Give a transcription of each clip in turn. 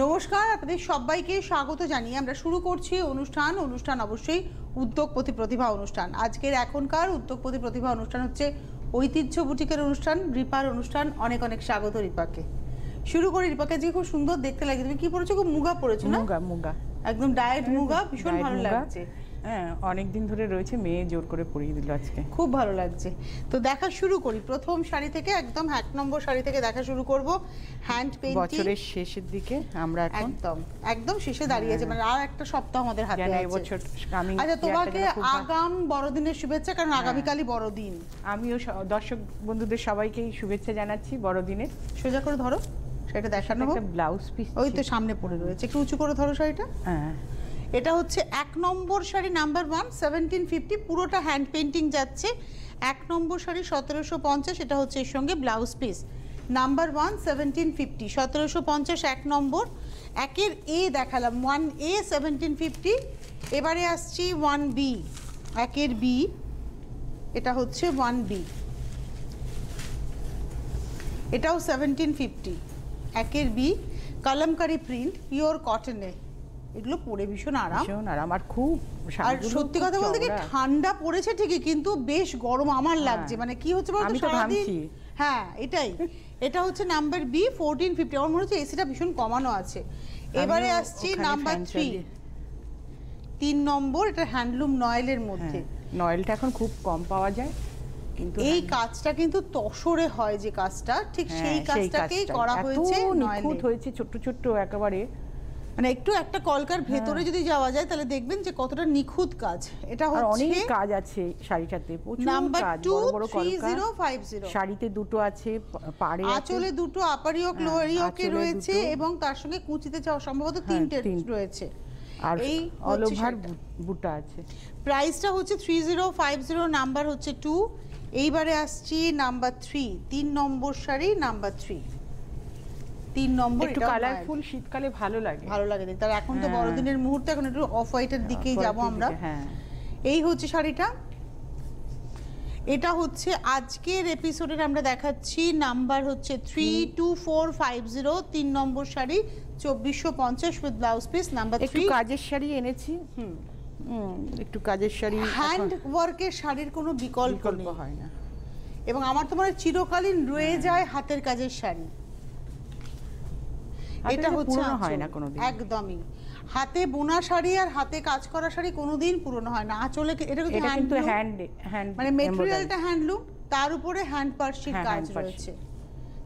নমস্কার, আপনাদের সবাইকে স্বাগত জানিয়ে আমরা শুরু করছি অনুষ্ঠান অবশ্যই উদ্যোগপতি প্রতিভা অনুষ্ঠান। আজকের এখনকার উদ্যোগপতি প্রতিভা অনুষ্ঠান হচ্ছে ঐতিহ্য বুটিকের অনুষ্ঠান, রিপার অনুষ্ঠান। অনেক অনেক স্বাগত রিপাকে। শুরু করি। রিপাকে যে খুব সুন্দর দেখতে লাগে। তুমি কি পরেছো? খুব মুগা পরেছো না? মুগা একদম ডায়েট মুগা, ভীষণ ভালো লাগছে। হ্যাঁ, অনেক দিন ধরে রয়েছে, মেয়ে জোর করে পরিয়ে দিল আজকে, খুব ভালো লাগছে। তো দেখা শুরু করি প্রথম শাড়ি থেকে, একদম 1 নম্বর শাড়ি থেকে দেখা শুরু করব। হ্যান্ড পেইন্টিং, বছরের শেষের দিকে আমরা এখন একদম শেষে দাঁড়িয়েছে, মানে আর একটা সপ্তাহ আমাদের হাতে আছে। এবছর আমি আচ্ছা, তোমাকে আগাম বড়দিনের শুভেচ্ছা, কারণ আগামীকালই বড়দিন। আমিও দর্শক বন্ধুদের সবাইকেই শুভেচ্ছা জানাচ্ছি বড়দিনের। সোজা করে ধরো শাড়িটা, দেখানো হোক। একটা ব্লাউজ পিস ওই তো সামনে পড়ে রয়েছে, একটু উঁচু করে ধরো শাড়িটা। হ্যাঁ, এটা হচ্ছে 1 নম্বর শাড়ি, নাম্বার 1, 1750, পুরোটা হ্যান্ড পেইন্টিং যাচ্ছে। 1 নম্বর শাড়ি 1750, এটা হচ্ছে এর সঙ্গে ব্লাউজ পিস। নাম্বার 1 1750, 1750 1 নম্বর। একের এ দেখালাম, 1A 1750। এবারে আসছি 1B, একের বি, এটা হচ্ছে 1B, এটাও 1750, একের বি, কলমকারি প্রিন্ট, পিওর কটনে। এগুলো পরে ভীষণ আরাম, আর খুব, আর সত্যি কথা বলতে কি ঠান্ডা পড়েছে ঠিকই, কিন্তু বেশ গরম আমার লাগছে। মানে কি হচ্ছে বলতো, সারাদিন। হ্যাঁ, এটাই। এটা হচ্ছে নাম্বার বি 1450। আমার মনে হচ্ছে এসিটা ভীষণ কমানো আছে। এবারে আসছি নাম্বার 3 নম্বর। এটা হ্যান্ডলুম নয়েলের মধ্যে। নয়েলটা এখন খুব কম পাওয়া যায়, কিন্তু এই কাজটা কিন্তু তসরে হয়, যে কাজটা ঠিক সেই কাজটাকেই করা হয়েছে। নিখুঁত হয়েছে, ছোট্ট ছোট্ট একেবারে, মানে একটু একটা কলকার ভেতরে যদি যাওয়া যায় তাহলে দেখবেন যে কতটা নিখুঁত কাজ। এটা হচ্ছে অনেক কাজ আছে শাড়িটাতে, প্রচুর কাজ, বড় বড় কলকা। 3050 শাড়িতে দুটো আছে, পাড়ে আঁচলে দুটো, আপার ইয়োক লোয়ার ইয়োকে রয়েছে, এবং তার সঙ্গে কুচিতে সম্ভবত 3টে রয়েছে। আর এই অল ওভার বুটা আছে। প্রাইসটা হচ্ছে 3050, নাম্বার হচ্ছে 2। এইবারে আসছি নাম্বার 3, 3 নম্বর শাড়ি, নাম্বার 3 নম্বর। একটু কালারফুল, শীতকালে ভালো লাগে দেখতে। আর এখন তো বড়দিনের মুহূর্তে, এখন একটু অফ হোয়াইটের দিকেই যাব আমরা। এই হচ্ছে শাড়িটা। এটা হচ্ছে আজকের এপিসোডের আমরা দেখাচ্ছি, নাম্বার হচ্ছে 32450, 3 নম্বর sari, 2450 with blouse piece, number 3। একটু কাজের শাড়ি এনেছি। একটু কাজের শাড়ি, হ্যান্ড ওয়ার্কের শাড়ির কোনো বিকল্প হয় না, এবং আমার তো মনে হয় চিরকালীন রয়ে যায় হাতের কাজের শাড়ি। এটা হচ্ছে হয় না কোনোদিন, একদমই হাতে বোনা শাড়ি আর হাতে কাজ করা শাড়ি কোনোদিন পুরনো হয় না। আঁচলে এটা কিন্তু হ্যান্ড, মানে মেটেরিয়ালটা হ্যান্ডলুম, তার উপরে হ্যান্ড পার্সির কাজ রয়েছে।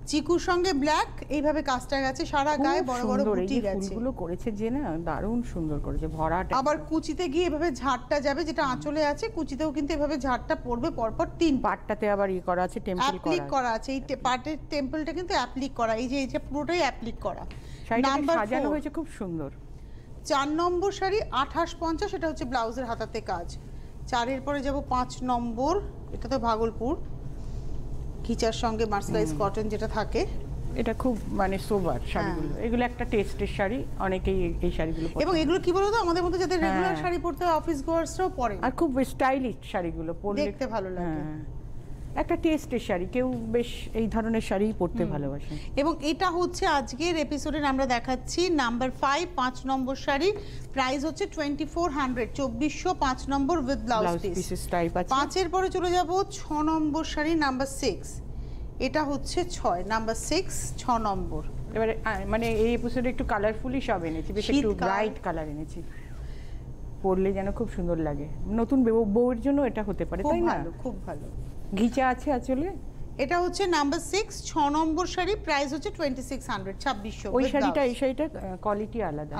চিকুর সঙ্গে ব্ল্যাক, এইভাবে কাজটা গেছে, সারা গায়ে বড় বড় বুটি গেছে। ফুলগুলো করেছে যে, না দারুণ সুন্দর করেছে, ভরাটা। আবার কুচিতে গিয়ে এভাবে ঝাড়টা যাবে, যেটা আঁচলে আছে, কুচিতেও কিন্তু এভাবে ঝাড়টা পড়বে পরপর 3 পাটটাতে আবার করা আছে, টেম্পল করা আছে। এই পাটের টেম্পলটা কিন্তু অ্যাপ্লিক করা, এই যে পুরোটাই অ্যাপ্লিক করা। নাম্বার সাজানো হয়েছে খুব সুন্দর। 4 নম্বর শাড়ি 2850, এটা হচ্ছে ব্লাউজের হাতাতে কাজ। 4-এর পরে যাব 5 নম্বর। এটা তো ভাগলপুর কিচার সঙ্গে মার্সেলাইজ কটন যেটা থাকে, এটা খুব মানে সোবার শাড়িগুলো। এগুলো একটা টেস্টের শাড়ি, অনেকেই এই শাড়িগুলো পরে। এবং এগুলো কি বলতো, আমাদের মধ্যে যাদের রেগুলার শাড়ি পরতে হয়, অফিস গোয়ার্সরাও পরে, আর খুব স্টাইলিশ শাড়িগুলো পরলে দেখতে ভালো লাগে। একটা টেস্টের শাড়ি, কেউ বেশ এই ধরনের শাড়িই পরতে ভালোবাসে। এবং এটা হচ্ছে আজকের এপিসোডে আমরা দেখাচ্ছি নাম্বার 5, 5 নম্বর শাড়ি। প্রাইস হচ্ছে 2400, 2405 নম্বর উইথ ব্লাউজ পিস। 5-এর পরে চলে যাব 6 নম্বর শাড়ি, নাম্বার 6। এটা হচ্ছে 6, নাম্বার 6, 6 নম্বর। এবারে মানে এই এপিসোডে একটু কালারফুলি সব এনেছি, বেশ একটু ব্রাইট কালার এনেছি, পরলে যেন খুব সুন্দর লাগে। নতুন বউয়ের জন্য এটা হতে পারে, তাই না? খুব ভালো ঘিচা আছে আঁচলে। এটা হচ্ছে নাম্বার 6, 6 নম্বর শাড়ি। প্রাইস হচ্ছে 2600, 2600। ওই শাড়িটা এই শাড়িটা কোয়ালিটি আলাদা।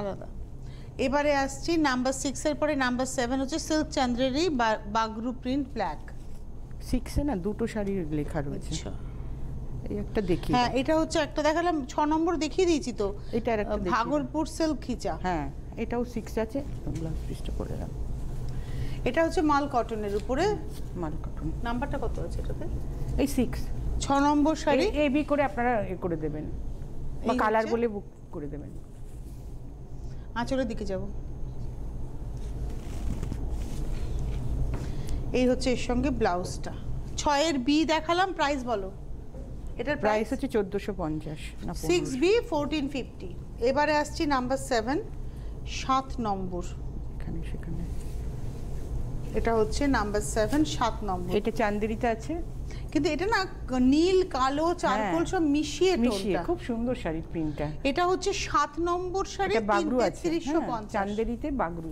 এবারে আসছি নাম্বার 6-এর পরে নাম্বার 7 হচ্ছে সিল্ক চান্দ্রেরি বাগরু প্রিন্ট ব্ল্যাক। 6-এ না দুটো শাড়ি লেখা রয়েছে। এই একটা দেখি। হ্যাঁ, এটা হচ্ছে একটা দেখালাম, 6 নম্বর দেখিয়ে দিয়েছি তো। এটা আরেকটা ভাগলপুর সিল্ক খিচা। হ্যাঁ, এটাও 6 আছে, ব্লাউজ পিসটা পরে দাও। এটা হচ্ছে মাল কটনের উপরে, মাল কটন। নাম্বারটা কত আছে এটাতে? এই 6, 6 নম্বর শাড়ি। এবি করে আপনারা করে দেবেন, বা কালার বলে বুক করে দেবেন। আঁচলের দিকে যাব। এই হচ্ছে এর সঙ্গে ব্লাউজটা। 6-এর বি দেখালাম, প্রাইস বলো। এটার প্রাইস হচ্ছে 1450 না 6B 1450। এবারে আসছি নাম্বার 7 7 নম্বর, এখানে সেখানে। এটা হচ্ছে নাম্বার 7 7 নম্বর। এটা চান্দেরিতে আছে, কিন্তু এটা না নীল কালো চারকোল সব মিশিয়ে টোনটা, খুব সুন্দর শাড়ির প্রিন্টটা। এটা হচ্ছে 7 নম্বর শাড়ি, এটা বাগরু আছে, 3350 চান্দেরিতে বাগরু।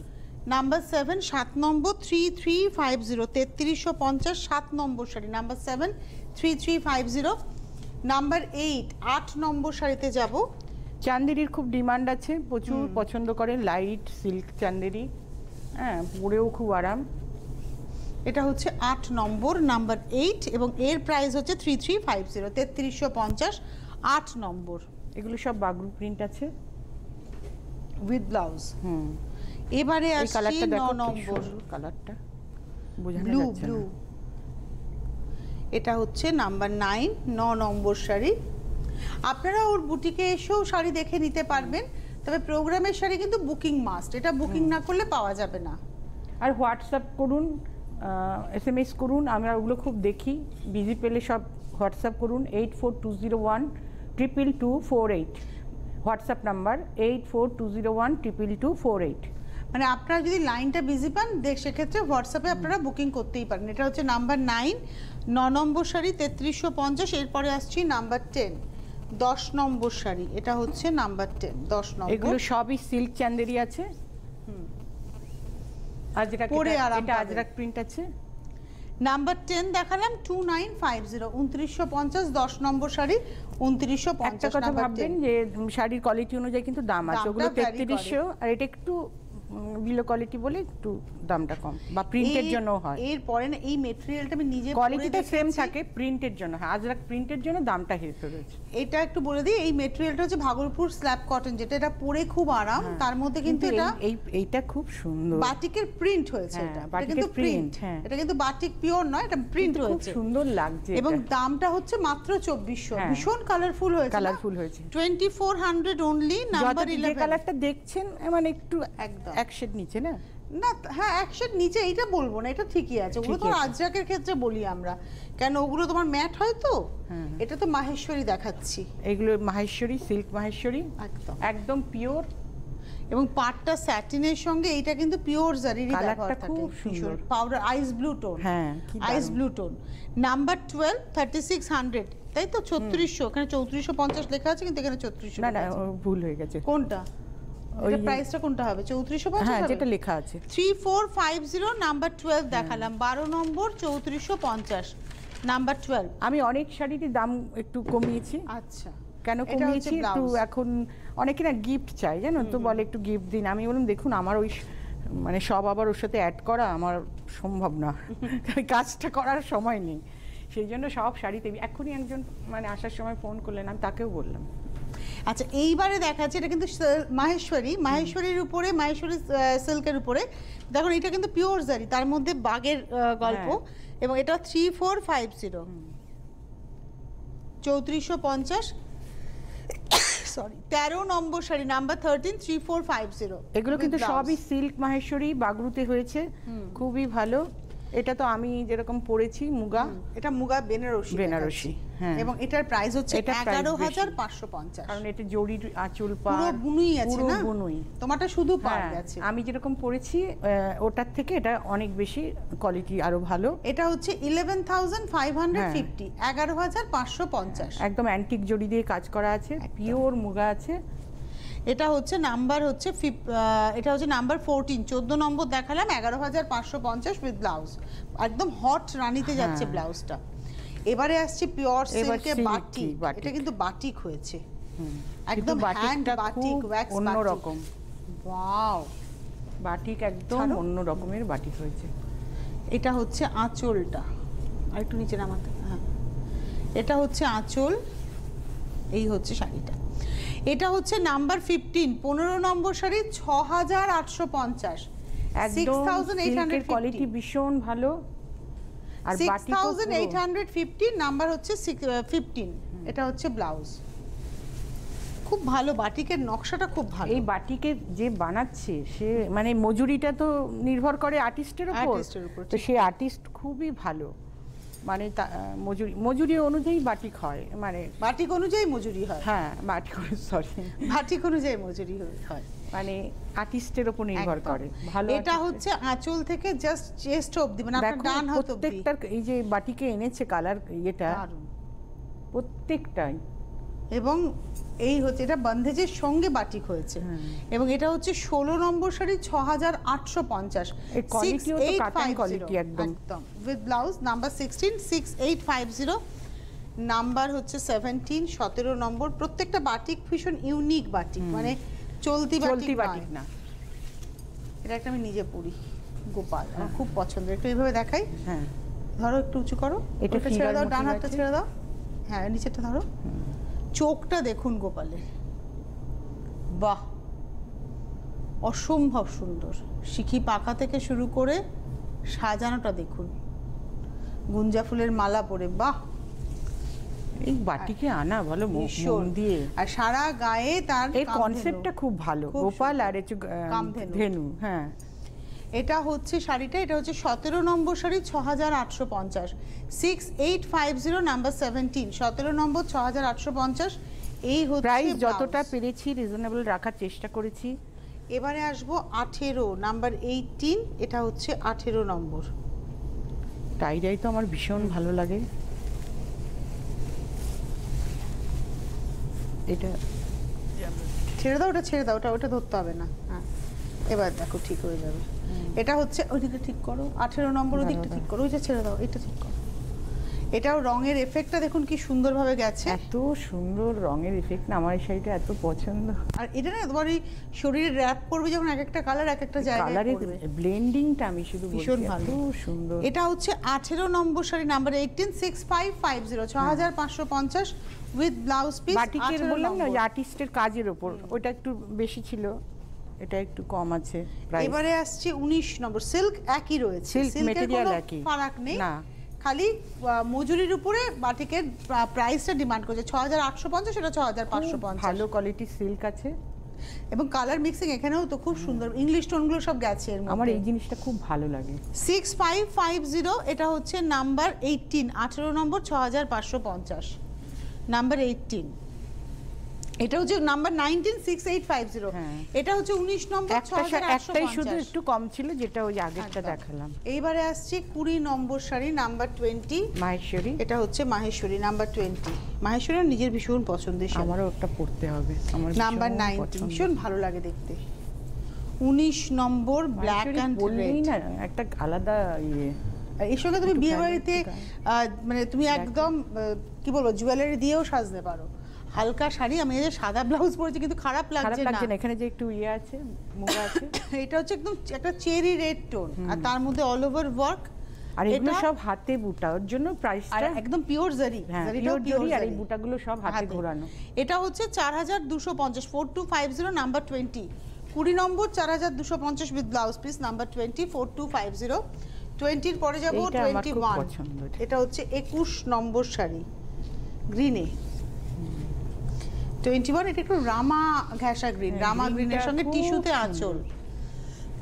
নাম্বার 7 7 নম্বর 3350 3350 7 নম্বর শাড়ি নাম্বার 7 3350। নাম্বার 8 8 নম্বর শাড়িতে যাব। চান্দেরির খুব ডিমান্ড আছে, প্রচুর পছন্দ করে লাইট সিল্ক চান্দেরি, হ্যাঁ পরেও খুব আরাম। এটা হচ্ছে 8 নম্বর নাম্বার 8 এবং এর প্রাইস হচ্ছে 3350 3350 8 নম্বর। এগুলো সব বাগরু প্রিন্ট আছে উইথ ব্লাউজ। এবারে এই আসছি কালারটা 9 দেখো, নম্বর কালারটা বোঝানো ব্লু যাচ্ছে ব্লু। না। এটা হচ্ছে নাম্বার 9 9 নম্বর শাড়ি। আপনারা ওর বুটিকে এসেও শাড়ি দেখে নিতে পারবেন, তবে প্রোগ্রামের শাড়ি কিন্তু বুকিং মাস্ট, এটা বুকিং না করলে পাওয়া যাবে না। আর হোয়াটসঅ্যাপ করুন, SMS করুন, আমরা ওগুলো খুব দেখি, বিজি পেলে সব হোয়াটসঅ্যাপ করুন 8420122248, হোয়াটসঅ্যাপ নাম্বার 8420122248। মানে আপনারা যদি লাইনটা বিজি পান সেক্ষেত্রে হোয়াটসঅ্যাপে আপনারা বুকিং করতেই পারেন। এটা হচ্ছে নাম্বার 9 9 নম্বর শাড়ি 3350। এরপরে আসছি নাম্বার 10 10 নম্বর শাড়ি, এটা হচ্ছে নাম্বার 10 10 নম্বর। এগুলো সবই সিল্ক চান্দেরি আছে, আজরাক, পরে আরাম এটা পাবেন। আজরাক প্রিন্ট আছে। নাম্বার 10 দেখালাম 2950 2950 10 নম্বর শাড়ি 2950। একটা কথা নাম্বার ভাববেন 10 যে শাড়ির কোয়ালিটি অনুযায়ী কিন্তু দাম আছে, দামটা ওগুলো vary করে। 3300 আর এটা একটু বিলো কোয়ালিটি বলে একটু দামটা কম, বা প্রিন্টের জন্য হয়। এরপরে না এই মেটেরিয়ালটা আমি নিজে কোয়ালিটিটা সেম থাকে, প্রিন্টের জন্য হয়, আজরাক প্রিন্টের জন্য দামটা হেরফের হয়েছে। এটা একটু বলে দিই, এই মেটেরিয়ালটা হচ্ছে ভাগলপুর স্ল্যাব কটন, যেটা এটা পরে খুব আরাম, তার মধ্যে কিন্তু এটা এইটা খুব সুন্দর বাটিকের প্রিন্ট হয়েছে। হ্যাঁ, এটা বাটিকের কিন্তু প্রিন্ট, print, হ্যাঁ। এটা কিন্তু বাটিক পিওর নয়, এটা প্রিন্ট খুব হয়েছে সুন্দর লাগছে এবং এটা। দামটা হচ্ছে মাত্র 2400। হ্যাঁ। ভীষণ কালারফুল হয়েছে, কালারফুল হয়েছে 2400 অনলি। নাম্বার যে 11 কালারটা দেখছেন মানে একটু একদম এক শেড নিচে না, না, হ্যাঁ একশেড নিচে, এটা বলবো না, এটা ঠিকই আছে। ওগুলো তো ঠিকই আছে। আজরাকের ক্ষেত্রে বলি আমরা, কেন ওগুলো তোমার ম্যাট হয় তো। এটা তো মাহেশ্বরী দেখাচ্ছি, এগুলো মাহেশ্বরী, সিল্ক মাহেশ্বরী, একদম একদম পিওর। এবং পাটটা স্যাটিনের সঙ্গে এইটা কিন্তু পিওর জারির ব্যবহার কালারটা থাকে। খুব সুন্দর। পাউডার আইস ব্লু টোন, হ্যাঁ, কি আইস দারুণ। Blue tone. নাম্বার 12 3600, তাই তো 3600, এখানে 3450 লেখা আছে কিন্তু এখানে 3400 না না লেখা আছে। ভুল হয়ে গেছে, কোনটা ওই এটা প্রাইসটা কোনটা হবে? 3450 হ্যাঁ হবে? যেটা লেখা আছে 3450 নাম্বার 12 দেখালাম, 12 নম্বর 3450 নাম্বার 12। আমি অনেক শাড়ির দাম একটু কমিয়েছি। আচ্ছা, কেন এটা হচ্ছে কমিয়েছি, একটু blouse। এখন অনেকে না গিফট চাই জানো তো, বলে একটু গিফট দিন। আমি বললাম দেখুন আমার ওই মানে সব আবার ওর সাথে অ্যাড করা আমার সম্ভব না, ওই কাজটা করার সময় নেই, সেই জন্য সব শাড়িতে এখনই একজন মানে আসার সময় ফোন করলেন, আমি তাকেও বললাম। আচ্ছা এইবারে দেখাচ্ছে, এটা কিন্তু মাহেশ্বরীর উপরে, মাহেশ্বরী সিল্কের উপরে। দেখুন এটা কিন্তু পিওর জারি, তার মধ্যে বাগের গল্প, এবং এটা 3450 3450 সরি 13 নম্বর শাড়ি নাম্বার 13 3450। এগুলো কিন্তু সবই সিল্ক মাহেশ্বরী বাগরুতে হয়েছে, খুবই ভালো। এটা তো আমি যেরকম পরেছি মুগা, এটা মুগা বেনারসি বেনারসি, হ্যাঁ। এবং এটার প্রাইস হচ্ছে এটার price 11550, কারণ এটা জরির আঁচল পুরো পাড় বুনুই আছে পুরো না, বুনুই। তোমারটা শুধু পাড় হ্যাঁ, গেছে। আমি যেরকম পরেছি ওটার থেকে এটা অনেক বেশি কোয়ালিটি, আরো ভালো। এটা হচ্ছে 11550 11550। একদম অ্যান্টিক জড়ি দিয়ে কাজ করা আছে, পিওর মুগা আছে। এটা হচ্ছে নাম্বার হচ্ছে এটা হচ্ছে নাম্বার 14 14 নম্বর দেখালাম 11550 উইথ ব্লাউজ, একদম হট রানীতে যাচ্ছে ব্লাউজটা। এবারে আসছে পিওর সিল্কে বাটিক, এটা কিন্তু বাটিক হয়েছে, একদম হ্যান্ড বাটিক, ওয়্যাক্স অন্য বাটিক। রকম, ওয়াও, বাটিক একদম অন্য রকমের বাটিক হয়েছে। এটা হচ্ছে আঁচলটা, আর একটু নিচে নামাতে, হ্যাঁ এটা হচ্ছে আঁচল, এই হচ্ছে শাড়িটা। এটা হচ্ছে নাম্বার 15 15 নম্বর শাড়ি 6850 একদম সিল্কের কোয়ালিটি 6850 ভীষণ ভালো, আর বাটিকও 6850 নাম্বার হচ্ছে 15। এটা হচ্ছে ব্লাউজ, খুব ভালো, বাটিকের নকশাটা খুব ভালো। এই বাটিকে যে বানাচ্ছে সে মানে মজুরিটা তো নির্ভর করে আর্টিস্টের উপর, আর্টিস্টের উপর, তো সেই আর্টিস্ট খুবই ভালো, মানে মজুরি অনুযায়ী বাটিক হয়, মানে বাটিক অনুযায়ী মজুরি হয়। হ্যাঁ বাটিক সরি বাটিক অনুযায়ী মজুরি হয়, মানে আর্টিস্টের উপর নির্ভর একদম। করে। ভালো এটা হচ্ছে আঁচল থেকে জাস্ট চেস্ট অবধি, মানে আপনার ডান হাত অবধি। প্রত্যেকটার এই যে বাটিকে এনেছে কালার এটা দারুণ। প্রত্যেকটাই। এবং এই হচ্ছে এটা বন্ধেজের সঙ্গে বাটিক হয়েছে, এবং এটা হচ্ছে 16 নম্বর শাড়ি 6850। এই কোয়ালিটিও তো কাতান কোয়ালিটি একদম উইথ ব্লাউজ নাম্বার 16 6850, নাম্বার হচ্ছে 17 17 নম্বর। প্রত্যেকটা বাটিক ভীষণ ইউনিক বাটিক, মানে চলতি বাটিক না। এটা একটা আমি নিজে পরি, গোপাল আমার খুব পছন্দের। একটু এইভাবে দেখাই, হ্যাঁ ধরো একটু উঁচু করো, এটা ছেড়ে দাও, ডান হাতটা ছেড়ে দাও, হ্যাঁ নিচেরটা ধরো। চোখটা দেখুন গোপালের, বাহ অসম্ভব সুন্দর। শিখি পাকা থেকে শুরু করে সাজানোটা দেখুন, গুঞ্জা ফুলের মালা পরে, বাহ। এই বাটিকে আনা বলো মন দিয়ে, আর সারা গায়ে তার এই কনসেপ্টটা খুব ভালো, গোপাল আর কামধেনু। হ্যাঁ এটা হচ্ছে শাড়িটা, এটা হচ্ছে 17 নম্বর শাড়ি 6850, 6850 নাম্বার 17, 17 নম্বর 6850। এই হচ্ছে প্রাইস যতটা পেরেছি রিজনেবল রাখার চেষ্টা করেছি। এবারে আসবো 18 নাম্বার 18, এটা হচ্ছে 18 নম্বর। টাইডাই তো আমার ভীষণ ভালো লাগে। এটা ছেড়ে দাও, ওটা ছেড়ে দাও, ওটা ধরতে হবে না। হ্যাঁ এবার দেখো ঠিক হয়ে যাবে। এটা হচ্ছে ওইদিকে ঠিক করো, 18 নম্বর ওদিকটা ঠিক করো, ওইটা ছেড়ে দাও, এটা ঠিক করো। এটাও রঙের এফেক্টটা দেখুন কি সুন্দরভাবে গেছে, এত সুন্দর রঙের এফেক্ট না, আমার এই শাড়িটা এত পছন্দ। আর এটা না তোমার এই শরীরে র‍্যাপ করবে যখন এক একটা কালার এক একটা জায়গায় কালারের পড়বে, ব্লেন্ডিংটা আমি শুধু ভীষণ বলছি ভালো, এত সুন্দর। এটা হচ্ছে 18 নম্বর sari number 18, 6550, 6550 with blouse piece. বাটিকের বললাম না যে আর্টিস্টের কাজের উপর, ওটা একটু বেশি ছিল, এটা একটু কম আছে প্রাইস। এবারে আসছে 19 নম্বর, সিল্ক একই রয়েছে, সিল্ক সিল্কের ম্যাটেরিয়াল কোনো একই, ফারাক নেই, না খালি মজুরির উপরে বাটিকের প্রাইসটা ডিমান্ড করছে 6850, সেটা 6550। ভালো কোয়ালিটির সিল্ক আছে, এবং কালার মিক্সিং এখানেও তো খুব সুন্দর, ইংলিশ টোনগুলো সব গেছে এর মধ্যে। আমার এই জিনিসটা খুব ভালো লাগে। 6550, এটা হচ্ছে নাম্বার 18, 18 নম্বর 6550, নাম্বার 18। এটা হচ্ছে নাম্বার 19, 6850, এটা হচ্ছে 19 নম্বর 6850। একটাই শুধু একটু কম ছিল, যেটা ওই আগেরটা দেখালাম। এইবারে আসছে 20 নম্বর শাড়ি নাম্বার 20, মাহেশ্বরী। এটা হচ্ছে মাহেশ্বরী নাম্বার 20। মাহেশ্বরী নিজের ভীষণ পছন্দের শাড়ি, আমারও ওটা পড়তে হবে, আমার নাম্বার 19 ভীষণ ভালো লাগে দেখতে। 19 নম্বর ব্ল্যাক এন্ড রেড, না একটা আলাদা ইয়ে। এর সঙ্গে তুমি বিয়ে বাড়িতে মানে তুমি একদম কি বলবো জুয়েলারি দিয়েও সাজতে পারো। হালকা শাড়ি, আমি এই যে সাদা ব্লাউজ পরেছি কিন্তু খারাপ লাগছে না, এখানে যে একটু ইয়ে আছে, মুগা আছে। এটা হচ্ছে একদম একটা চেরি রেড টোন, আর তার মধ্যে অল ওভার ওয়ার্ক, আর এগুলো সব হাতে বুটা, ওর জন্য প্রাইসটা একদম পিওর জারি, পিওর জারি, আর এই বুটাগুলো সব হাতে ঘোরানো। এটা হচ্ছে 4250, 4250 number 20, 20 number 4250 with blouse piece number 20, 4250। 20 এর পরে যাব 21, এটা হচ্ছে 21 নম্বর শাড়ি গ্রিনে, 21, এটা একটু রামা ঘেঁষা গ্রিন, রামা গ্রিনের সঙ্গে টিস্যুতে আঁচল,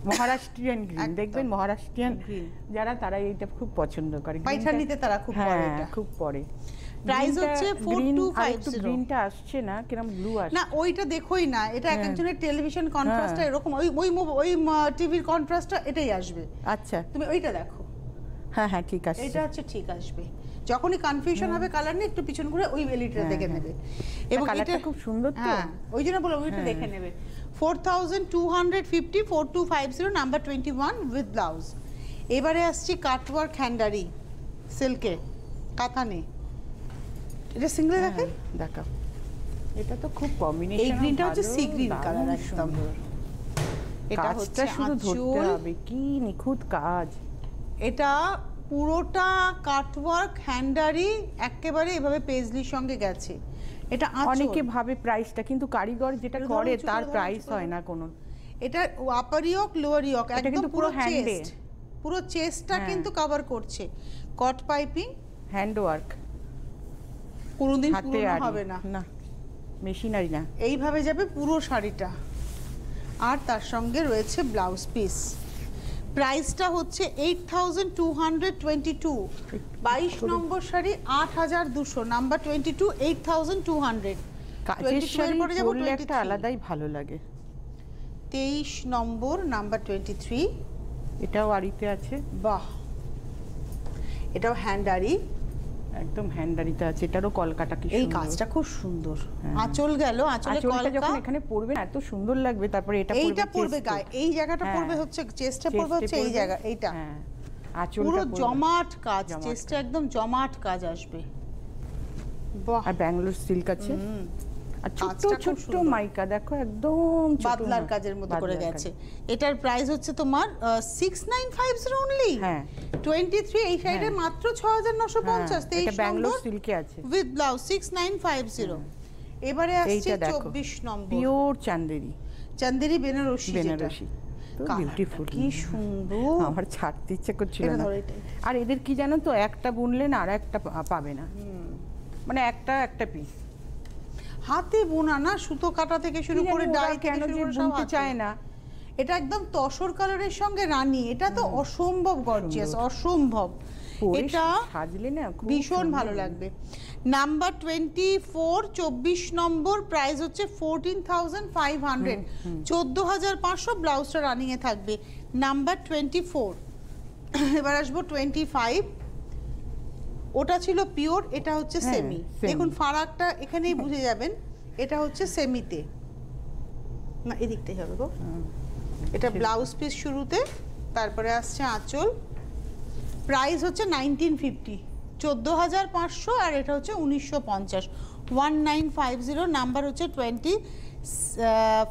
মহারাষ্ট্রিয়ান গ্রিন, দেখবেন মহারাষ্ট্রিয়ান যারা তারা এটা খুব পছন্দ করে, পাইঠানিতে তারা খুব পরে, এটা খুব পরে। প্রাইস হচ্ছে 4250। গ্রিনটা আসছে না, কিরকম ব্লু আসছে না, ওইটা দেখোই না, এটা এক একজনের টেলিভিশন কন্ট্রাস্টটা এরকম, ওই টিভির কন্ট্রাস্টটা এটাই আসবে। আচ্ছা তুমি ওইটা দেখো, হ্যাঁ হ্যাঁ ঠিক আছে, এটা হচ্ছে ঠিক আসবে। যখনই কনফিউশন হবে কালার নিয়ে একটু পিছন ঘুরে ওই এলইডিটা দেখে নেবে, এবং কালারটা খুব সুন্দর তো, হ্যাঁ ওই জন্য বললাম ওইটা দেখে নেবে। 4250, 4250 নাম্বার 21 উইথ ব্লাউজ। এবারে আসছি কাটওয়ার্ক হ্যান্ডারি সিল্কে, কাতানে, এটা সিঙ্গেল দেখাই, দেখাও। এটা তো খুব কম্বিনেশন, এই গ্রিনটা হচ্ছে সি গ্রিন কালার একদম, এটা হচ্ছে শুধু ধরতে হবে, কি নিখুঁত কাজ। এটা পুরোটা কাটওয়ার্ক হ্যান্ডারি, একেবারে এভাবে পেজলির সঙ্গে গেছে। এটা অনেকে ভাবে প্রাইসটা, কিন্তু কারিগর যেটা করে তার প্রাইস হয় না কোনো। এটা আপার ইয়ক লোয়ার ইয়ক একদম পুরো হ্যান্ডে, পুরো চেস্টটা কিন্তু কভার করছে, কট পাইপিং, হ্যান্ড ওয়ার্ক, কোনোদিন পুরনো হবে না, না মেশিনারি না। এইভাবে যাবে পুরো শাড়িটা, আর তার সঙ্গে রয়েছে ব্লাউজ পিস। প্রাইসটা হচ্ছে 8222, 22 নম্বর শাড়ি 8200, নাম্বার 22 8200। কাজের শাড়ি পরলে একটা আলাদাই ভালো লাগে। 23 নম্বর নাম্বার 23, এটাও আড়িতে আছে। বাহ, এটাও হ্যান্ডারি, একদম হ্যান্ডারিতে আছে। এটারও কলকাটা কি সুন্দর, এই কাজটা খুব সুন্দর। আঁচল গেল, আঁচলে আঁচলটা কলকা, যখন এখানে পড়বে না এত সুন্দর লাগবে। তারপরে এইটা পড়বে গায়ে, এই জায়গাটা পড়বে হচ্ছে চেস্টে, পড়বে হচ্ছে এই জায়গা, এইটা আঁচলটা পুরো জমাট কাজ, চেস্টে একদম জমাট কাজ আসবে। বাহ, আর ব্যাঙ্গালোর সিল্ক আছে। আর ছোট ছোট মাইকা দেখো, একদম বাদলার কাজের মতো করে গেছে। এটার প্রাইস হচ্ছে তোমার 6950 অনলি। হ্যাঁ, 23 এই সাইডে মাত্র 6950। 23 ব্যাঙ্গালোর সিল্কে আছে উইথ ব্লাউজ 6950। এবারে আসছে 24 নম্বর, পিওর চান্দেরি, চান্দেরি বেনারসি। বেনারসি বিউটিফুল, কি সুন্দর, আমার ছাড়তে ইচ্ছে করছিল না। আর এদের কি জানো তো, একটা বুনলে না আর একটা পাবে না, মানে একটা পিস হাতে বোনা না, সুতো কাটা থেকে শুরু করে ডাই কেন যে বুনতে চায় না। এটা একদম তসর কালারের সঙ্গে রানী, এটা তো অসম্ভব গর্জিয়াস, অসম্ভব। এটা সাজলে না ভীষণ ভালো লাগবে। নাম্বার 24, 24 নম্বর, প্রাইস হচ্ছে 14500, 14500, ব্লাউজটা রানিং এ থাকবে। নাম্বার 24। এবার আসবো 25, ওটা ছিল পিওর, এটা হচ্ছে সেমি। দেখুন ফারাকটা এখানেই বুঝে যাবেন, এটা হচ্ছে সেমিতে না, এদিকটাই হবে গো। এটা ব্লাউজ পিস শুরুতে, তারপরে আসছে আঁচল। প্রাইস হচ্ছে 1950, 14500, আর এটা হচ্ছে 1950, 1950। নাম্বার হচ্ছে 25,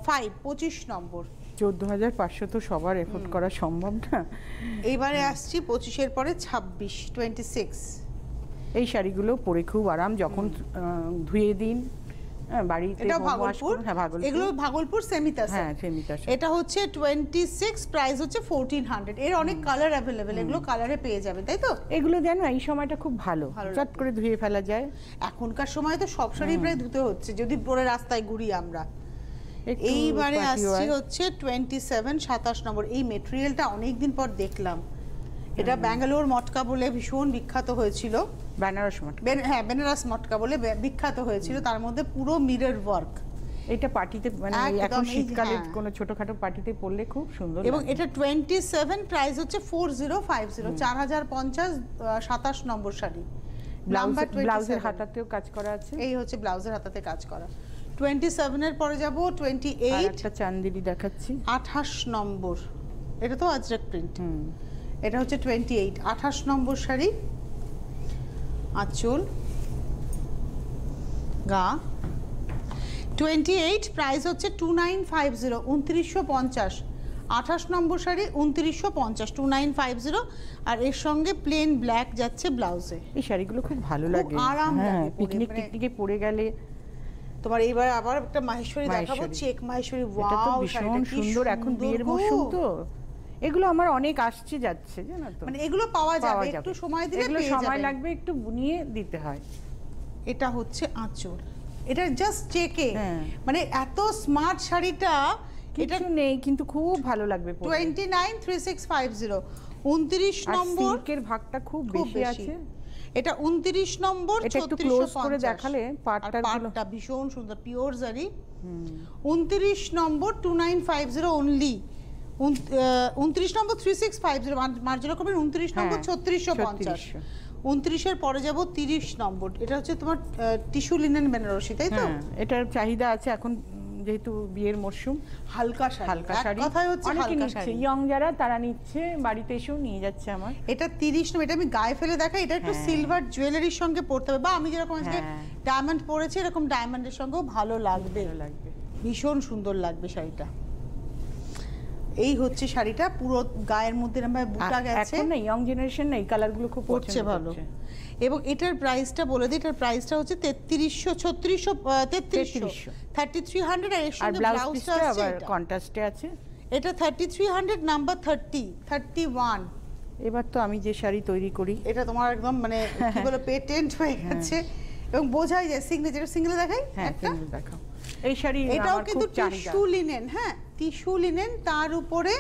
25 নম্বর। 14500 তো সবার এফোর্ড করা সম্ভব না। এইবারে আসছি 25-এর পরে 26, 26। এই শাড়িগুলো পরে খুব আরাম, যখন ধুয়ে দিন বাড়িতে। এটা ভাগলপুর, এগুলো ভাগলপুর সেমিতাস। হ্যাঁ, সেমিতাস। এটা হচ্ছে 26, প্রাইস হচ্ছে 1400। এর অনেক কালার অ্যাভেলেবেল, এগুলো কালারে পেয়ে যাবে, তাই তো? এগুলো জানো এই সময়টা খুব ভালো, চট করে ধুয়ে ফেলা যায়। এখনকার সময় তো সব শাড়ি প্রায় ধুতে হচ্ছে, যদি পরে রাস্তায় ঘুরি আমরা। এইবারে আসছি হচ্ছে 27, 27 নম্বর। এই মেটেরিয়ালটা অনেকদিন পর দেখলাম। এটা ব্যাঙ্গালোর মটকা বলে ভীষণ বিখ্যাত হয়েছিল, বেনারস মটকা। হ্যাঁ, বেনারস মটকা বলে বিখ্যাত হয়েছিল। তার মধ্যে পুরো মিরর ওয়ার্ক। এটা পার্টিতে, মানে এখন শীতকালে কোনো ছোটখাটো পার্টিতে পরলে খুব সুন্দর। এবং এটা 27, প্রাইস হচ্ছে 4050, 4050, 27 নম্বর শাড়ি। ব্লাউজের হাতাতেও কাজ করা আছে। এই হচ্ছে ব্লাউজের হাতাতে কাজ করা। 27 এর পরে যাব 28, একটা চান্দেরি দেখাচ্ছি, 28 নম্বর। এটা তো আজরাক প্রিন্ট। এটা হচ্ছে 28, 28 নম্বর শাড়ি। আঁচল, গা। 28, প্রাইস হচ্ছে 2950, 2950, 28 নম্বর শাড়ি 2950, 2950। আর এর সঙ্গে প্লেন ব্ল্যাক যাচ্ছে ব্লাউজে। এই শাড়িগুলো খুব ভালো লাগে, আরাম লাগে, পিকনিকে পরে গেলে। তোমার এইবার আবার একটা মাহেশ্বরী দেখাবো, চেক মাহেশ্বরী। এটা তো ভীষণ সুন্দর, এখন বিয়ের মৌসুম তো এগুলো আমার অনেক আসছে যাচ্ছে, জানো তো। মানে এগুলো পাওয়া যাবে, একটু সময় দিলে পেয়ে যাবে। সময় লাগবে, একটু বুনিয়ে দিতে হয়। এটা হচ্ছে আঁচল, এটা জাস্ট চেকে, মানে এত স্মার্ট শাড়িটা। এটা নেই কিন্তু খুব ভালো লাগবে। 29, 3650, 29 নম্বর। সিল্কের ভাগটা খুব বেশি আছে। এটা 29 নম্বর, 3650 করে দেখালে পাটটা ভীষণ সুন্দর, পিওর জারি। 29 নম্বর, 2950 অনলি। 29 নম্বর 3650, মার্জিনা করবেন। 29 নম্বর 3650। 29 এর পরে যাব 30 নম্বর। এটা হচ্ছে তোমার টিস্যু লিনেন বেনারসি, তাই তো? এটার চাহিদা আছে এখন, যেহেতু বিয়ের মরশুম। হালকা শাড়ি, কথাই হচ্ছে হালকা শাড়ি। ইয়ং যারা তারা নিচ্ছে, বাড়িতে এসেও নিয়ে যাচ্ছে আমার। এটা 30 নম্বর। এটা আমি গায়ে ফেলে দেখাই, এটা একটু সিলভার জুয়েলারির সঙ্গে পরতে হবে, বা আমি যেরকম আজকে ডায়মন্ড পরেছি এরকম ডায়মন্ডের সঙ্গেও ভালো লাগবে, ভীষণ সুন্দর লাগবে শাড়িটা। এই হচ্ছে শাড়িটা, পুরো গায়ের মধ্যে এরকম বুটা গেছে। এখন না ইয়ং জেনারেশন না এই কালারগুলো খুব পছন্দ ভালো। এবং এটার প্রাইসটা বলে দিই, এটার প্রাইসটা হচ্ছে 3300, 3300। আর এর সঙ্গে ব্লাউজটা আছে, কন্ট্রাস্টে আছে। এটা 3300, নাম্বার 30, 31। এবার তো আমি যে শাড়ি তৈরি করি, এটা তোমার একদম মানে কি বলে পেটেন্ট হয়ে গেছে, এবং বোঝাই যায়। সিগনেচার, সিঙ্গেল দেখাই একটা, দেখাও। এই শাড়ি এটাও কিন্তু টিস্যু লিনেন, হ্যাঁ টিস্যু লিনেন, তার উপরে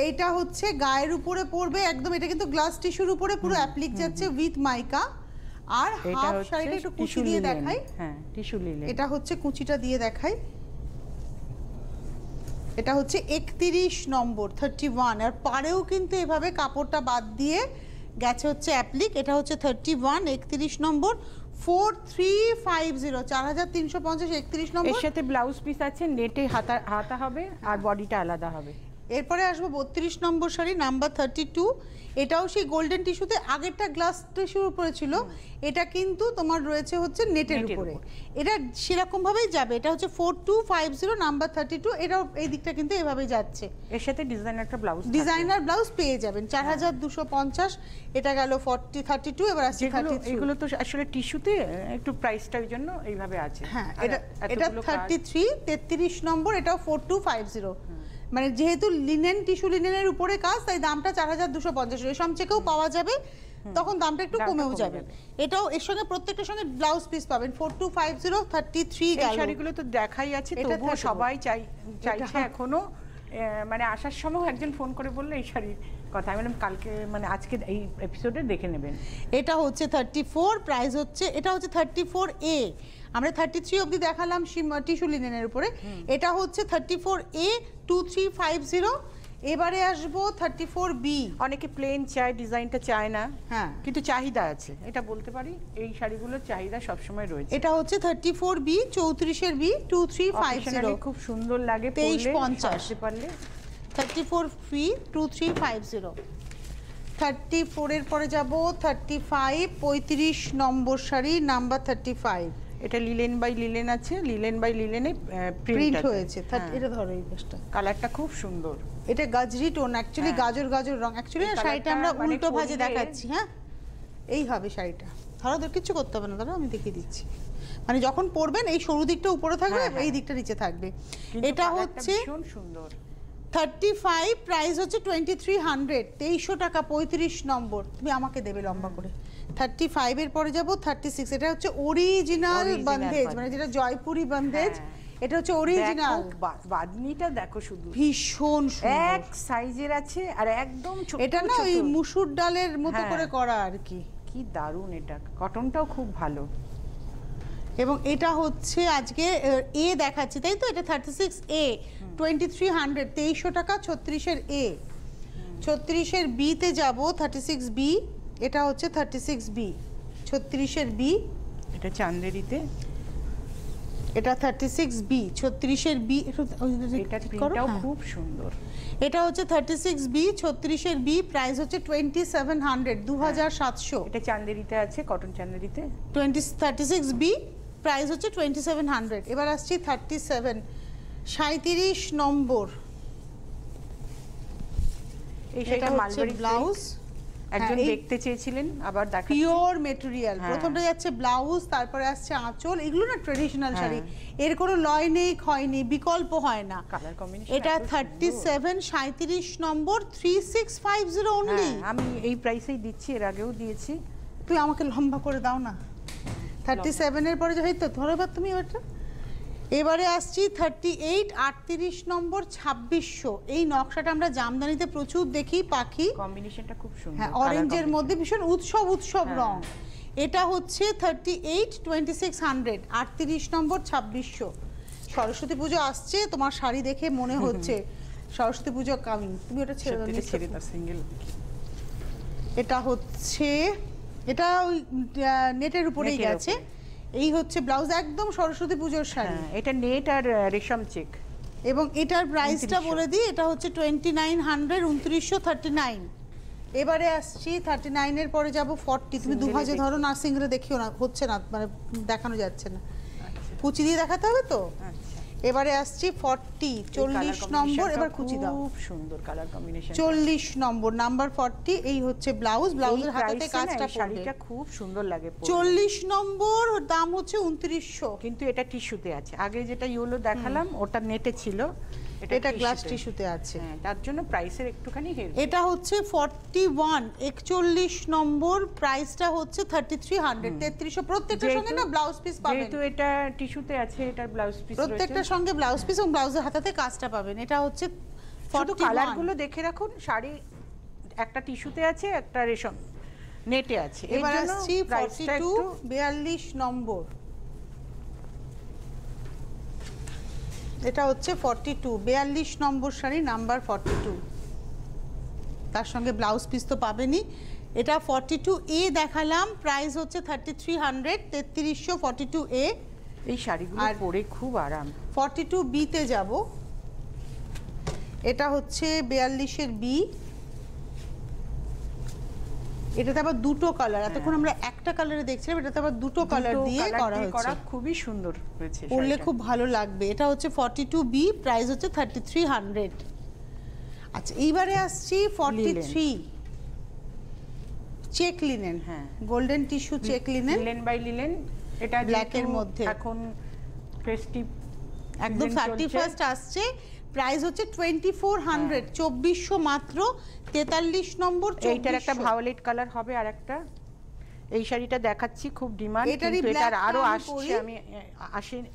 এইটা হচ্ছে গায়ের উপরে পড়বে একদম, এটা কিন্তু গ্লাস টিস্যুর উপরে পুরো অ্যাপ্লিক যাচ্ছে উইথ মাইকা। আর হাফ শাড়িটা একটু কুচি দিয়ে দেখাই। হ্যাঁ, টিস্যু লিলেন। এটা হচ্ছে কুচিটা দিয়ে দেখাই। এটা হচ্ছে 31 নম্বর 31, আর পারেও কিন্তু এভাবে কাপড়টা বাদ দিয়ে গেছে হচ্ছে অ্যাপ্লিক। এটা হচ্ছে 31 31 নম্বর 4350 4350 31 নম্বর। এর সাথে ব্লাউজ পিস আছে, নেটে হাতা হবে আর বডিটা আলাদা হবে। এরপরে আসবো 32 নম্বর শাড়ি নাম্বার 32। এটাও সেই গোল্ডেন টিস্যুতে, আগেরটা গ্লাস টিস্যুর উপরে ছিল, এটা কিন্তু তোমার রয়েছে হচ্ছে নেটের উপরে। এটা সেরকম ভাবেই যাবে। এটা হচ্ছে 4250 নাম্বার 32। এটাও এই দিকটা কিন্তু এভাবেই যাচ্ছে। এর সাথে ডিজাইনারটা ব্লাউজ, ডিজাইনার ব্লাউজ পেয়ে যাবেন 4250। এটা গেল 32। এবার আসছে 33। এগুলো তো আসলে টিস্যুতে একটু প্রাইসটা ওই জন্য এইভাবে আছে। হ্যাঁ, এটা 33 33 নম্বর। এটাও 4250। মানে যেহেতু লিনেন টিস্যু লিনেনের উপরে কাজ, তাই দামটা 4250। রেশম চেকেও পাওয়া যাবে, তখন দামটা একটু কমেও যাবে। এটাও এর সঙ্গে প্রত্যেকটার সঙ্গে ব্লাউজ পিস পাবেন। 4250 33 গেল। এই শাড়িগুলো তো দেখাই আছে, তবুও সবাই চাইছে এখনো। মানে আসার সময় একজন ফোন করে বললো এই শাড়ির কথা, আমি বললাম কালকে মানে আজকে এই এপিসোডে দেখে নেবেন। এটা হচ্ছে 34, প্রাইস হচ্ছে, এটা হচ্ছে 34A। আমরা 33 অবধি দেখালাম টিস্যু লিনেনের উপরে। এটা হচ্ছে 34A 2350। এবারে আসবো 34B। অনেকে প্লেন চায়, ডিজাইনটা চায় না, হ্যাঁ, কিন্তু চাহিদা আছে, এটা বলতে পারি। এই শাড়িগুলোর চাহিদা সবসময় রয়েছে। এটা হচ্ছে 34B 34 B 2350। খুব সুন্দর লাগে, 2350 পারলে। 34B 2350। 34 এর পরে যাব 35 35 নম্বর শাড়ি নাম্বার 35। এটা লিলেন বাই লিলেন আছে, লিলেন বাই লিলেনে প্রিন্ট হয়েছে। এটা ধরো এই পাশটা, কালারটা খুব সুন্দর। এটা গাজরি টোন, অ্যাকচুয়ালি গাজর গাজর রং। অ্যাকচুয়ালি না, শাড়িটা আমরা উল্টো ভাজে দেখাচ্ছি। হ্যাঁ, এই হবে শাড়িটা। ধরো কিছু করতে হবে না, ধরো আমি দেখিয়ে দিচ্ছি। মানে যখন পরবেন এই সরু দিকটা উপরে থাকবে, এই দিকটা নিচে থাকবে। এটা হচ্ছে ভীষণ সুন্দর 35, প্রাইস হচ্ছে 2300 2300 টাকা। 35 নম্বর, তুমি আমাকে দেবে লম্বা করে। 35 এর পরে যাব 36। এটা হচ্ছে অরিজিনাল বন্ধেজ, মানে যেটা জয়পুরি বন্ধেজ। এটা হচ্ছে অরিজিনাল। বাদনিটা দেখো শুধু, ভীষণ সুন্দর, এক সাইজের আছে আর একদম ছোট। এটা না ওই মুসুর ডালের মতো করে করা আর কি। কি দারুণ, এটা কটনটাও খুব ভালো। এবং এটা হচ্ছে আজকে এ দেখাচ্ছি, তাই তো? এটা 36A 2300 2300 টাকা। 36 এর এ, 36 এর বি তে যাব 36B। এটা হচ্ছে 36B 36 এর বি। এটা চান্দেরিতে, এটা 36B 36 এর বি। এটা প্রিন্টটাও খুব সুন্দর। এটা হচ্ছে 36B 36 এর বি, প্রাইস হচ্ছে 2700 2700। এটা চান্দেরিতে আছে, কটন চান্দেরিতে। 36B প্রাইস হচ্ছে 2700। এবার আসছি 37 37 নম্বর। এই শাড়িটা মালবারি ব্লাউজ, একজন দেখতে চেয়েছিলেন, আবার দেখা পিওর মেটেরিয়াল। প্রথমটা যাচ্ছে ব্লাউজ, তারপরে আসছে আঁচল। এগুলো না ট্রেডিশনাল শাড়ি, এর কোনো লয় নেই, ক্ষয় নেই, বিকল্প হয় না। Colour combination. এটা 37 37 নম্বর 3650 অনলি। আমি এই প্রাইসেই দিচ্ছি, এর আগেও দিয়েছি। তুই আমাকে লম্বা করে দাও না। 37 এর পরে যাই তো, ধরো এবার তুমি ওটা। এবারে আসছি 38 38 নম্বর 2600। এই নকশাটা আমরা জামদানিতে প্রচুর দেখি, পাখি কম্বিনেশনটা খুব সুন্দর। হ্যাঁ, অরেঞ্জের মধ্যে ভীষণ উৎসব রং। এটা হচ্ছে 38 2600 38 নম্বর 2600। সরস্বতী পুজো আসছে, তোমার শাড়ি দেখে মনে হচ্ছে সরস্বতী পুজো কামিং। তুমি ওটা ছেড়ে দাও, সিঙ্গেল। এটা হচ্ছে, এটা ওই নেটের উপরেই গেছে। এই হচ্ছে ব্লাউজ, একদম সরস্বতী পুজোর শাড়ি। এটা নেট আর রেশম চেক। এবং এটার প্রাইসটা বলে দিই, এটা হচ্ছে 2900 2939। এবারে আসছি 39 এর পরে যাব 40। তুমি দুভাজে ধরো না, সিঙ্গেলে দেখিও না, হচ্ছে না, মানে দেখানো যাচ্ছে না, কুচি দিয়ে দেখাতে হবে তো। এবারে আসছি 40 40 নম্বর। এবার কুচি দাও, খুব সুন্দর কালার কম্বিনেশন। 40 নম্বর নাম্বার 40। এই হচ্ছে ব্লাউজ, ব্লাউজের হাতাতে কাজটা পড়বে। শাড়িটা খুব সুন্দর লাগে। 40 নম্বর, দাম হচ্ছে 2900। কিন্তু এটা টিস্যুতে আছে। আগে যেটা ইয়েলো দেখালাম ওটা নেটে ছিল, এটা গ্লাস টিস্যুতে আছে। হ্যাঁ, তার জন্য প্রাইসের একটুখানি হেরফের। এটা হচ্ছে 41 41 নম্বর, প্রাইসটা হচ্ছে 3300 3300। প্রত্যেকটার সঙ্গে না ব্লাউজ পিস পাবেন, যেহেতু এটা টিস্যুতে আছে, এটার ব্লাউজ পিস প্রত্যেকটার সঙ্গে ব্লাউজ পিস এবং ব্লাউজের হাতাতে কাজটা পাবেন। এটা হচ্ছে শুধু 41 কালারগুলো দেখে রাখুন। শাড়ি একটা টিস্যুতে আছে, একটা রেশম নেটে আছে। এবার আসছি 42 42 নম্বর। এটা হচ্ছে 42 42 নম্বর শাড়ি, নাম্বার 42। তার সঙ্গে ব্লাউজ পিস তো পাবেনই। এটা 42 এ দেখালাম, প্রাইস হচ্ছে 3300 3300 42 এ। এই শাড়িগুলো পরে খুব আরাম। 42 বি তে যাব। এটা হচ্ছে 42 এর বি। এটাতে আবার দুটো কালার, এতক্ষণ আমরা একটা কালারে দেখছিলাম, এটাতে আবার দুটো কালার দিয়ে করা হয়েছে, খুবই সুন্দর হয়েছে, পরলে খুব ভালো লাগবে। এটা হচ্ছে 42 বি, প্রাইস হচ্ছে 3300। আচ্ছা এইবারে আসছি 43 চেক লিনেন। হ্যাঁ, golden tissue check linen, linen by linen. এটা ব্ল্যাক এর মধ্যে এখন ফেস্টিভ একদম 31st আসছে। প্রাইস হচ্ছে 2400 2400 মাত্র। 43 নম্বর। এইটার একটা ভায়োলেট কালার হবে আর একটা। এই শাড়িটা দেখাচ্ছি, খুব ডিমান্ড, এটারই কিন্তু এটার আরো black আসছে, আমি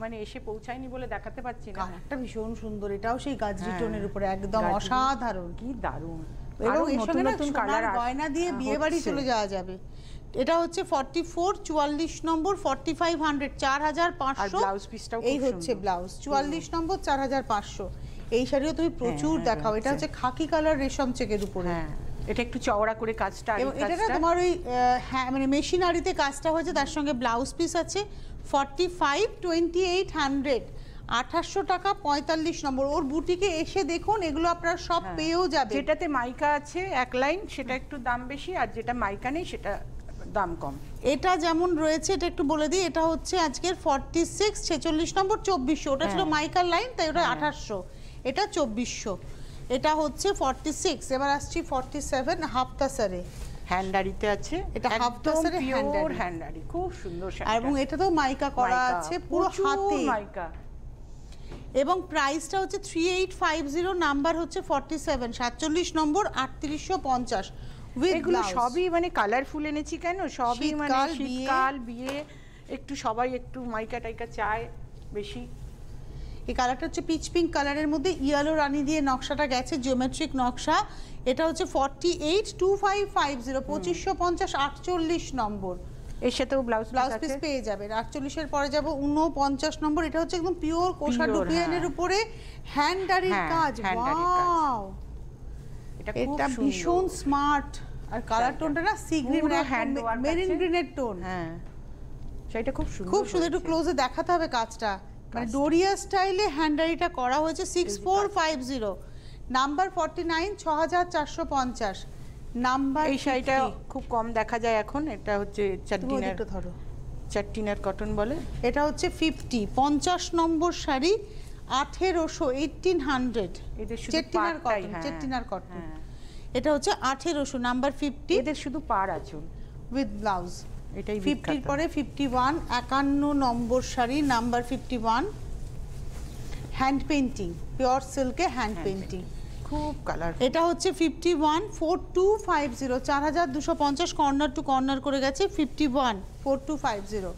মানে এসে পৌঁছায়নি বলে দেখাতে পাচ্ছি না। কালারটা ভীষণ সুন্দর, এটাও সেই গাজরি টোনের উপরে একদম গাজরি। অসাধারণ, কি দারুণ। এবং এর নতুন সঙ্গে না নতুন সোনার কালার গয়না দিয়ে বিয়ে বাড়ি চলে যাওয়া যাবে। এটা হচ্ছে 44 44 নম্বর 4500 4500। আর ব্লাউজ পিসটাও এই হচ্ছে ব্লাউজ 44 নম্বর 4500। এই শাড়িও তুমি প্রচুর দেখাও। এটা হচ্ছে খাকি কালার রেশম চেকের উপরে। হ্যাঁ, এটা একটু চওড়া করে কাজটা, এবং এটা না তোমার ওই মানে মেশিনারিতে কাজটা হয়েছে, তার সঙ্গে ব্লাউজ পিস আছে। 45 2800 2800 টাকা 45 নম্বর। ওর বুটিকে এসে দেখুন, এগুলো আপনারা সব পেয়েও যাবে। যেটাতে মাইকা আছে এক লাইন, সেটা একটু দাম বেশি, আর যেটা মাইকা নেই সেটা দাম কম। এটা যেমন রয়েছে, এটা একটু বলে দিই, এটা হচ্ছে আজকের 46 46 নম্বর 2400। ওটা ছিল মাইকার লাইন, তাই ওটা 2800, এটা 2400। এটা হচ্ছে 46। এবার আসছি 47 হাফ তাসারে হ্যান্ডারিতে আছে। এটা হাফ তাসারে হ্যান্ডারি, খুব সুন্দর শাড়ি। এবং এটা তো মাইকা করা আছে পুরো হাতে মাইকা। এবং প্রাইসটা হচ্ছে 3850, নাম্বার হচ্ছে 47 47 নম্বর 3850। এগুলো সবই মানে কালারফুল এনেছি কেন, সবই মানে শীতকাল, বিয়ে, একটু সবাই একটু মাইকা টাইকা চায় বেশি। এই কালারটা হচ্ছে পিচ পিঙ্ক কালারের মধ্যে ইয়েলো রানী দিয়ে নকশাটা গেছে, জিওমেট্রিক নকশা। এটা হচ্ছে 48 2550 2550 48 নম্বর। এর সাথেও ব্লাউজ পিস পেয়ে যাবেন। 48 এর পরে যাব 49 নম্বর। এটা হচ্ছে একদম পিওর কোষা ডুপিয়ানের উপরে হ্যান্ডারির কাজ। ওয়াও, এটা ভীষণ স্মার্ট। আর কালার টোনটা না সি গ্রিন, মেরিন গ্রিনের টোন। হ্যাঁ, সেটা খুব সুন্দর, খুব সুন্দর। একটু ক্লোজে দেখাতে হবে কাজটা, মানে ডোরিয়া স্টাইলে হ্যান্ডারিটা করা হয়েছে। 6450, নাম্বার 49 6450 নাম্বার। এই শাড়িটা খুব কম দেখা যায় এখন। এটা হচ্ছে চাট্টিনার কটন বলে। এটা হচ্ছে 50 নম্বর শাড়ি 1800 1800। চেট্টিনার কটন। এটা হচ্ছে 1800, নাম্বার 50। এদের শুধু পার আঁচল উইথ ব্লাউজ। এটাই 50 পরে 51 51 নম্বর sari, number 51। Hand painting, pure সিল্কে হ্যান্ড পেইন্টিং, খুব কালার। এটা হচ্ছে 51 4250 4250 কর্নার টু কর্নার করে গেছে। 51 4250।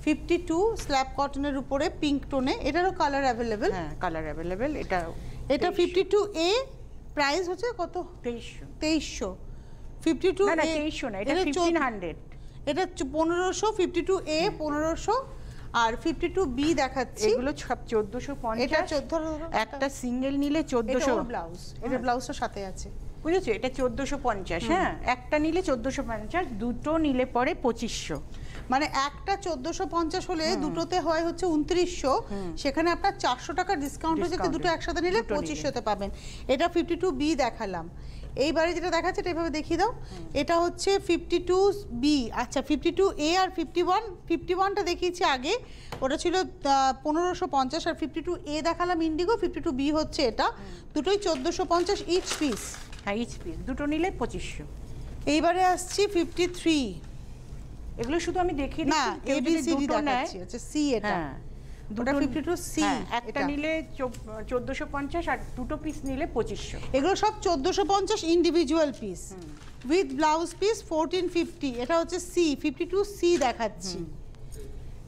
52 স্ল্যাব কটনের উপরে পিঙ্ক টোনে, এটারও কালার অ্যাভেলেবেল। হ্যাঁ, কালার অ্যাভেলেবেল। এটা 52 এ, প্রাইস হচ্ছে কত? 2300। 52 না 2300 না, এটা 1500। এটা 1500। 52 এ 1500 আর 52 বি দেখাচ্ছি। এগুলো সব 1450। এটা 1400। একটা সিঙ্গেল নিলে 1400। এটা ব্লাউজ, এটা ব্লাউজটা সাথে আছে, বুঝেছো? এটা 1450। হ্যাঁ, একটা নিলে 1450, দুটো নিলে পরে 2500। মানে একটা 1450 হলে দুটোতে হয় হচ্ছে 2900। সেখানে আপনার 400 টাকা ডিসকাউন্ট হয়ে যেতে দুটো একসাথে নিলে 2500তে পাবেন। এটা 52 বি দেখালাম। এইবারে যেটা দেখাচ্ছে এটা এভাবে দেখিয়ে দাও। এটা হচ্ছে 52 বি। আচ্ছা, 52 এ আর 51টা দেখিয়েছি আগে, ওটা ছিল 1550। আর 52 এ দেখালাম ইন্ডিগো, 52 বি হচ্ছে এটা। দুটোই 1450 ইচ পিস। হ্যাঁ, ইচ পিস দুটো নিলে 2500। এইবারে আসছি 53। এগুলো শুধু আমি দেখিয়ে না, দিচ্ছি, এ বি সি ডি দেখাচ্ছি। আচ্ছা, সি এটা। ওটা 52 সি। একটা নিলে 1450 আর দুটো পিস নিলে 2500। এগুলো সব 1450 individual piece with blouse piece 1450। এটা হচ্ছে সি, 52 সি দেখাচ্ছি।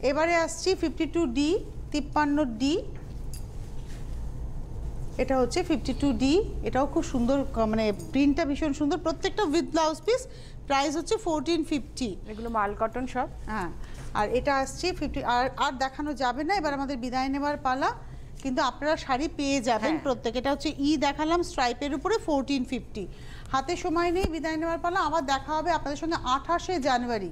এবারে আসছি 52 ডি 53 ডি। এটা হচ্ছে 52D, এটাও খুব সুন্দর, মানে প্রিন্টটা ভীষণ সুন্দর, প্রত্যেকটা উইথ ব্লাউজ পিস। প্রাইস হচ্ছে 1450। এগুলো মাল কটন সব। হ্যাঁ, আর এটা আসছে 50। আর দেখানো যাবে না, এবার আমাদের বিদায় নেবার পালা। কিন্তু আপনারা শাড়ি পেয়ে যাবেন প্রত্যেক। এটা হচ্ছে দেখালাম স্ট্রাইপের উপরে 1450। হাতে সময় নেই, বিদায় নেওয়ার পালা। আবার দেখা হবে আপনাদের সঙ্গে 28শে জানুয়ারি,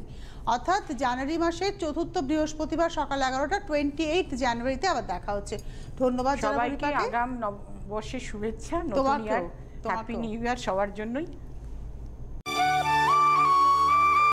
অর্থাৎ জানুয়ারি মাসের চতুর্থ বৃহস্পতিবার সকাল 11টা। 28 জানুয়ারিতে আবার দেখা হচ্ছে। ধন্যবাদ সবাইকে, আগাম নববর্ষের শুভেচ্ছা, নতুন ইয়ার, হ্যাপি নিউ ইয়ার সবার জন্যই।